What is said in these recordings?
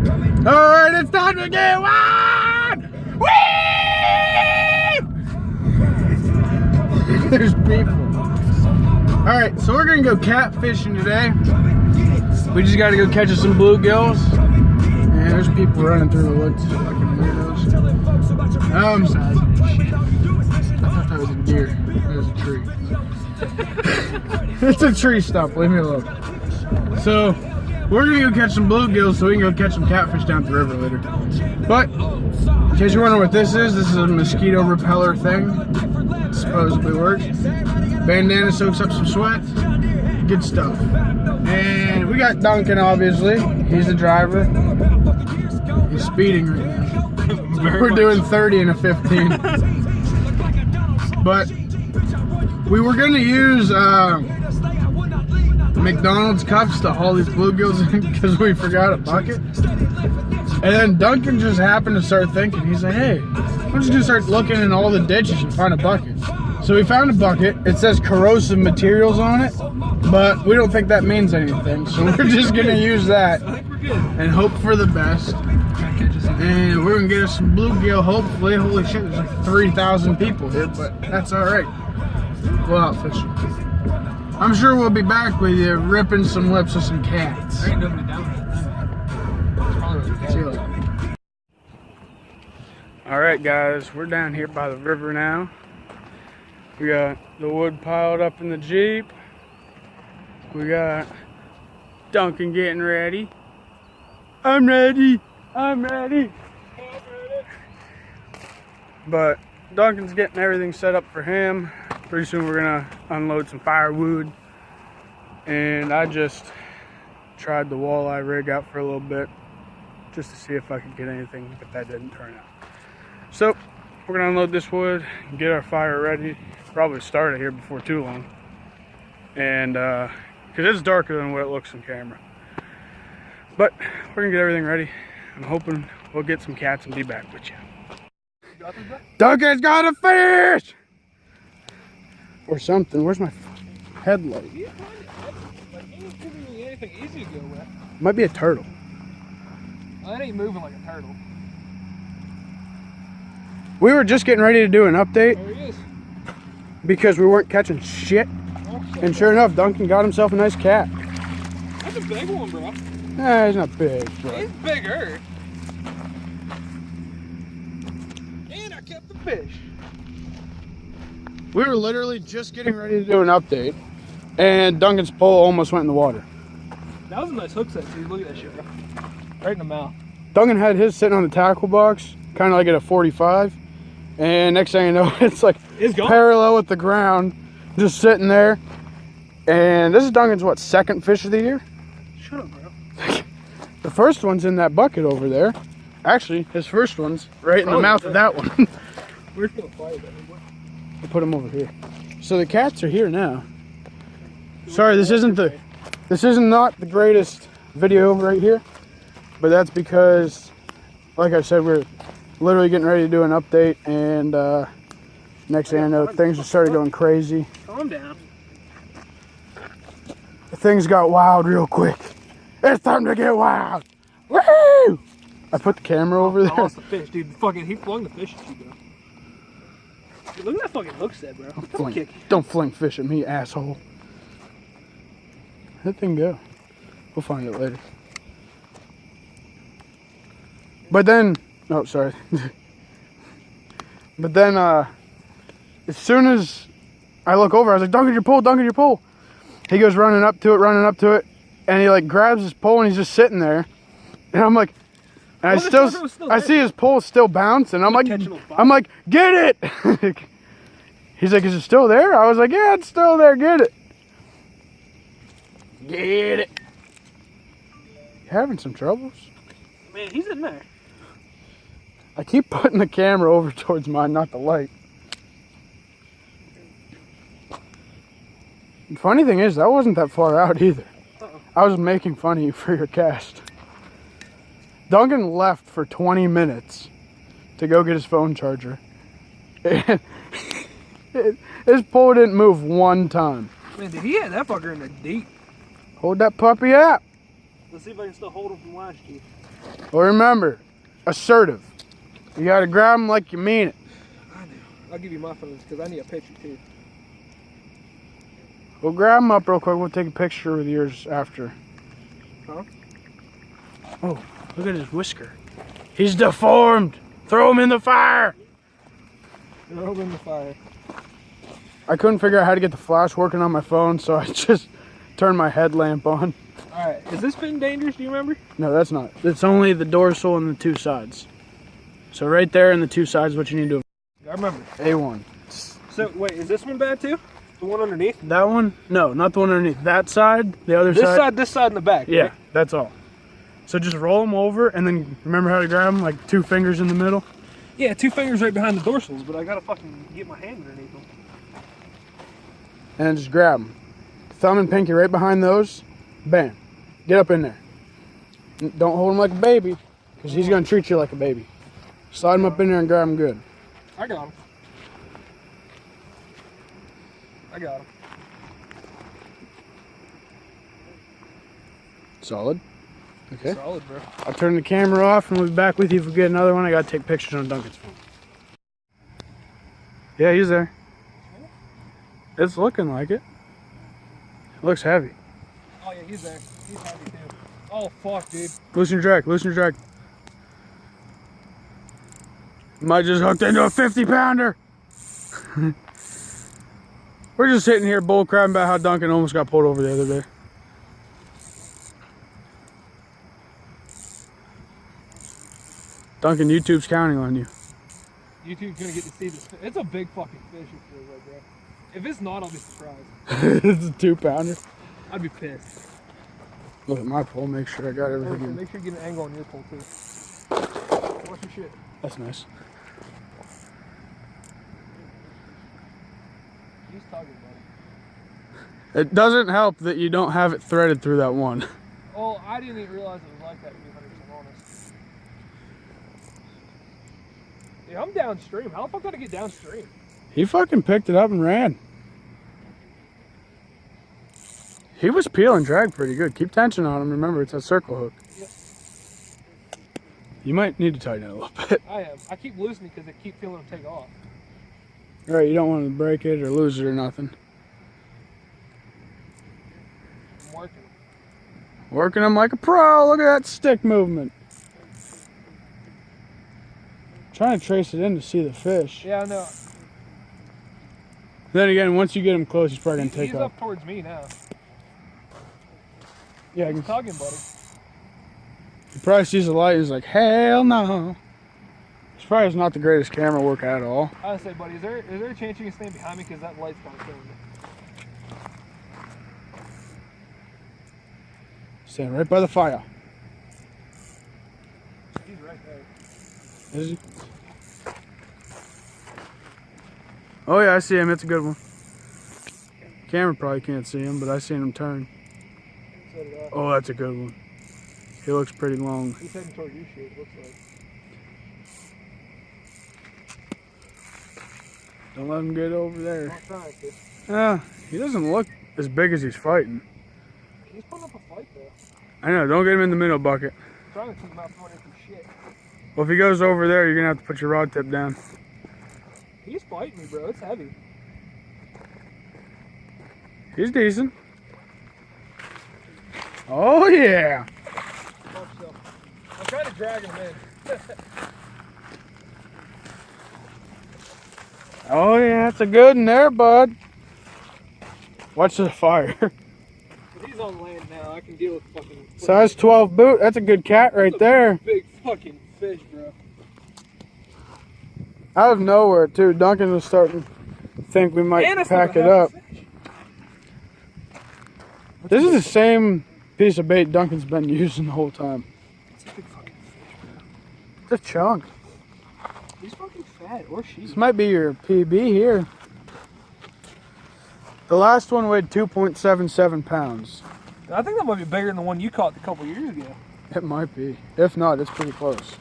Alright, it's time to get wild! Whee! There's people. Alright, so we're gonna go catfishing today. We just gotta go catch some bluegills. And there's people running through the woods. Fucking weirdos. I thought that was a deer. That was a tree. It's a tree stump, leave me alone. So, we're gonna go catch some bluegills so we can go catch some catfish down the river later. But, in case you're wondering what this is a mosquito repeller thing. It supposedly works. Bandana soaks up some sweat. Good stuff. And we got Duncan, obviously. He's the driver. He's speeding right now. We're doing 30 and a 15. But we were gonna use McDonald's cups to haul these bluegills in because we forgot a bucket. And then Duncan just happened to start thinking, he's like, hey, I'm just gonna start looking in all the ditches and find a bucket. So we found a bucket. It says corrosive materials on it, but we don't think that means anything. So we're just gonna use that and hope for the best. And we're gonna get us some bluegill, hopefully. Holy shit, there's like 3,000 people here, but that's alright. We'll out fishing. I'm sure we'll be back with you ripping some lips of some cats. There ain't nobody down there. Alright guys, we're down here by the river now. We got the wood piled up in the Jeep. We got Duncan getting ready. I'm ready. I'm ready. But Duncan's getting everything set up for him. Pretty soon we're gonna unload some firewood. And I just tried the walleye rig out for a little bit just to see if I could get anything, but that didn't turn out. So we're gonna unload this wood and get our fire ready. Probably start it here before too long. And because it's darker than what it looks on camera. But we're gonna get everything ready. I'm hoping we'll get some cats and be back with you. Duncan's got a fish! Or something. Where's my headlight? Might be a turtle. Well, that ain't moving like a turtle. We were just getting ready to do an update. There he is. Because we weren't catching shit. And sure enough, Duncan got himself a nice cat. That's a big one, bro. Nah, he's not big, bro. He's bigger. And I kept the fish. We were literally just getting ready to do an update, and Duncan's pole almost went in the water. That was a nice hook set, dude. Look at that shit, bro. Right in the mouth. Duncan had his sitting on the tackle box, kind of like at a 45, and next thing you know, it's like parallel with the ground, just sitting there. And this is Duncan's, what, second fish of the year? Shut up, bro. The first one's in that bucket over there. Actually, his first one's right in the mouth of that one. Where's the fire, bro? I'll put them over here. So the cats are here now. Sorry, this isn't not the greatest video right here, but that's because, like I said, we're literally getting ready to do an update, and next thing I know, things just started going crazy. Calm down. Things got wild real quick. It's time to get wild. Woo! I put the camera over there. I lost the fish, dude. Fucking, he flung the fish at you, bro. Dude, look at that fucking hook set, bro. Don't fling fish at me, asshole. That thing go. We'll find it later. But then, oh, sorry. But then, as soon as I look over, I was like, Duncan, your pole, Duncan, your pole. He goes running up to it, and he like grabs his pole and he's just sitting there. And I'm like, and I see his pole still bouncing. I'm like, get it. He's like, is it still there? I was like, yeah, it's still there, get it. Get it. You having some troubles? Man, he's in there. I keep putting the camera over towards mine, not the light. The funny thing is, that wasn't that far out either. I was making fun of you for your cast. Duncan left for 20 minutes to go get his phone charger. And his pole didn't move one time. Man, did he have that fucker in the deep? Hold that puppy up. Let's see if I can still hold him from last year. Well, remember, assertive. You gotta grab them like you mean it. I know. I'll give you my phones because I need a picture too. We'll grab them up real quick. We'll take a picture with yours after. Huh? Oh, look at his whisker. He's deformed. Throw him in the fire. Throw him in the fire. I couldn't figure out how to get the flash working on my phone, so I just turned my headlamp on. Alright, is this fin dangerous? Do you remember? No, that's not. It's only the dorsal and the two sides. So right there in the two sides, what you need to. I remember. A1. So wait, is this one bad too? The one underneath? That one? No, not the one underneath. That side, the other side. This side, and the back. Yeah, right? that's all. So just roll them over, and then remember how to grab them, like 2 fingers in the middle. Yeah, 2 fingers right behind the dorsals, but I gotta fucking get my hand underneath them. And then just grab them. Thumb and pinky right behind those. Bam. Get up in there. Don't hold him like a baby, because he's going to treat you like a baby. Slide him up in there and grab him good. I got him. I got him. Solid. Okay. Solid, bro. I'll turn the camera off and we'll be back with you if we get another one. I got to take pictures on Duncan's phone. Yeah, he's there. It's looking like it. It looks heavy. Oh yeah, he's there. He's heavy too. Oh fuck, dude. Loosen your drag, loosen your drag. Might just hooked into a 50-pounder. We're just sitting here bull crapping about how Duncan almost got pulled over the other day. Duncan, YouTube's counting on you. YouTube's gonna get to see this. It's a big fucking fish, it feels like, bro. If it's not, I'll be surprised. It's a 2-pounder. I'd be pissed. Look at my pole, make sure I got everything in. Make sure you get an angle on your pole too. Watch your shit. That's nice. He's talking about it. It doesn't help that you don't have it threaded through that one. Oh, I didn't even realize it was like that, to be 100% honest. Yeah, I'm downstream. How the fuck did I get downstream? He fucking picked it up and ran. He was peeling drag pretty good. Keep tension on him. Remember, it's a circle hook. Yep. You might need to tighten it a little bit. I am. I keep loosening because I keep feeling him take off. All right, you don't want to break it or lose it or nothing. I'm working. Working him like a pro. Look at that stick movement. Trying to trace it in to see the fish. Yeah, I know. Then again, once you get him close, he's probably going to take He's off. up towards me now. Yeah, He's tugging, buddy. He probably sees the light and he's like, hell no. This probably is not the greatest camera work at all. I would say, buddy, is there a chance you can stand behind me because that light's kind of killing me? Stand right by the fire. He's right there. Is he? Oh yeah, I see him. It's a good one. Camera probably can't see him, but I seen him turn. So did I. Oh, that's a good one. He looks pretty long. He's heading toward you, shit, it looks like. Don't let him get over there. I'm trying to. Yeah, he doesn't look as big as he's fighting. He's putting up a fight, though. I know, don't get him in the middle bucket. I'm trying to keep him out from under some shit. Well, if he goes over there, you're going to have to put your rod tip down. He's fighting me, bro. It's heavy. He's decent. Oh, yeah. Hope so. I'm trying to drag him in. Oh, yeah, that's a good one there, bud. Watch the fire. But he's on land now. I can deal with fucking... Size 12 boot. That's a good cat right there. Big fucking fish, bro. Out of nowhere, too. Duncan was starting to think we might pack it up. This is the same piece of bait Duncan's been using the whole time. It's a big fucking fish, bro. It's a chunk. He's fucking fat, or she. This might be your PB here. The last one weighed 2.77 pounds. I think that might be bigger than the one you caught a couple years ago. It might be. If not, it's pretty close.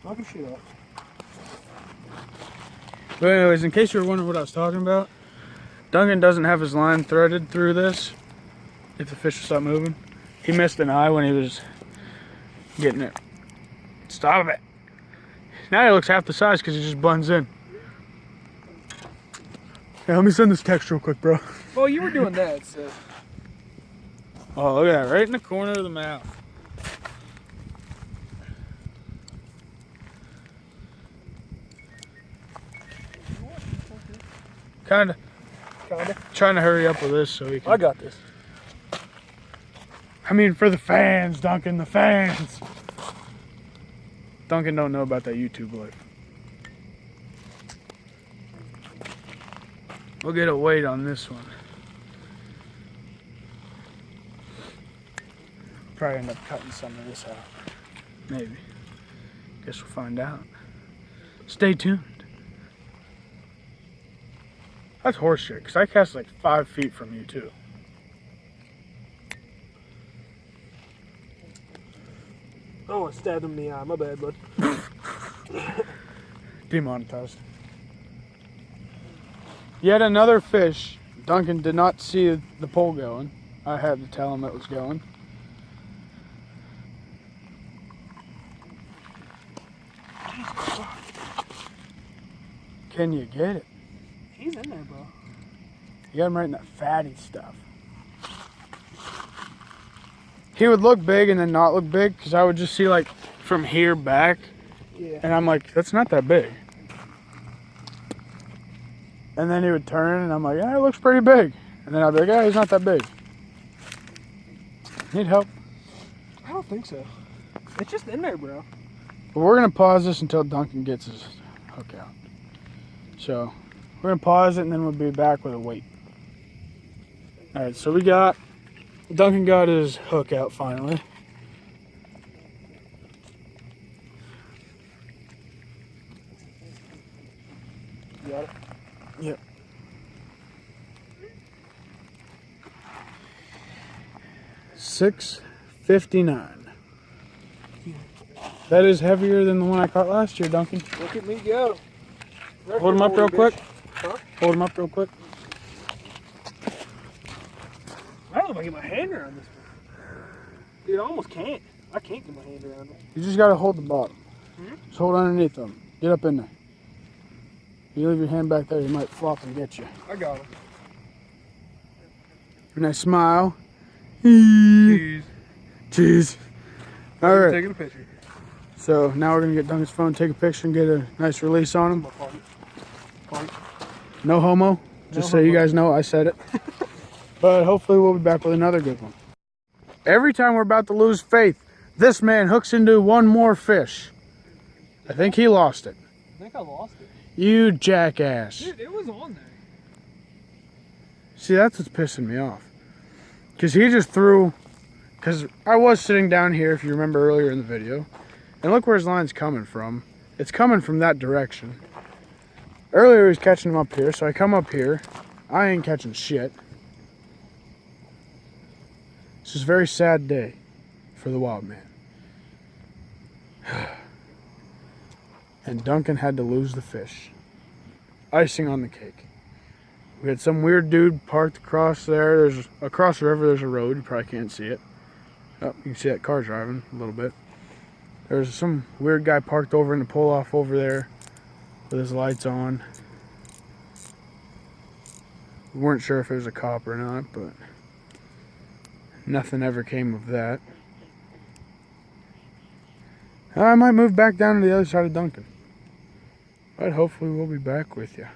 Knock your shit up. But anyways, in case you were wondering what I was talking about, Duncan doesn't have his line threaded through this. If the fish will stop moving. He missed an eye when he was getting it. Stop it. Now he looks half the size because he just blends in. Hey, let me send this text real quick, bro. Well, you were doing that, so. Oh, look at that. Right in the corner of the mouth. Kinda. Trying to hurry up with this so we can. I got this. I mean, for the fans, Duncan, the fans. Duncan don't know about that YouTube life. We'll get a weight on this one. Probably end up cutting some of this out. Maybe. Guess we'll find out. Stay tuned. That's horse shit, because I cast like 5 feet from you too. Oh, I stabbed him in the eye. My bad, bud. Demonetized. Yet another fish. Duncan did not see the pole going. I had to tell him it was going. Can you get it? He's in there, bro. You got him right in that fatty stuff. He would look big and then not look big because I would just see like from here back. Yeah. And I'm like, that's not that big. And then he would turn and I'm like, yeah, it looks pretty big. And then I'd be like, yeah, he's not that big. Need help? I don't think so. It's just in there, bro. But we're going to pause this until Duncan gets his hook out. So we're going to pause it and then we'll be back with a weight. Alright, so Duncan got his hook out finally. You got it? Yep. $6.59. That is heavier than the one I caught last year, Duncan. Look at me go. Hold him up real quick. Huh? Hold him up real quick. I don't know if I can get my hand around this one. Dude, I almost can't. I can't get my hand around it. You just gotta hold the bottom. Just hold underneath them. Get up in there. If you leave your hand back there, you might flop and get you. I got him. And I smile. Jeez. Cheese. All right. Taking a picture. So now we're gonna get Duncan's phone, take a picture, and get a nice release on him. No homo. Just so you guys know, I said it. But hopefully we'll be back with another good one. Every time we're about to lose faith, this man hooks into one more fish. I think he lost it. I think I lost it. You jackass. Dude, it was on there. See, that's what's pissing me off. Because he just threw... Because I was sitting down here, if you remember earlier in the video. And look where his line's coming from. It's coming from that direction. Earlier he was catching them up here, so I come up here. I ain't catching shit. It's just a very sad day for the wild man. And Duncan had to lose the fish. Icing on the cake. We had some weird dude parked across there. Across the river there's a road. You probably can't see it. Oh, you can see that car driving a little bit. There's some weird guy parked over in the pull-off over there with his lights on. We weren't sure if it was a cop or not, but nothing ever came of that. I might move back down to the other side of Duncan. But hopefully we'll be back with you.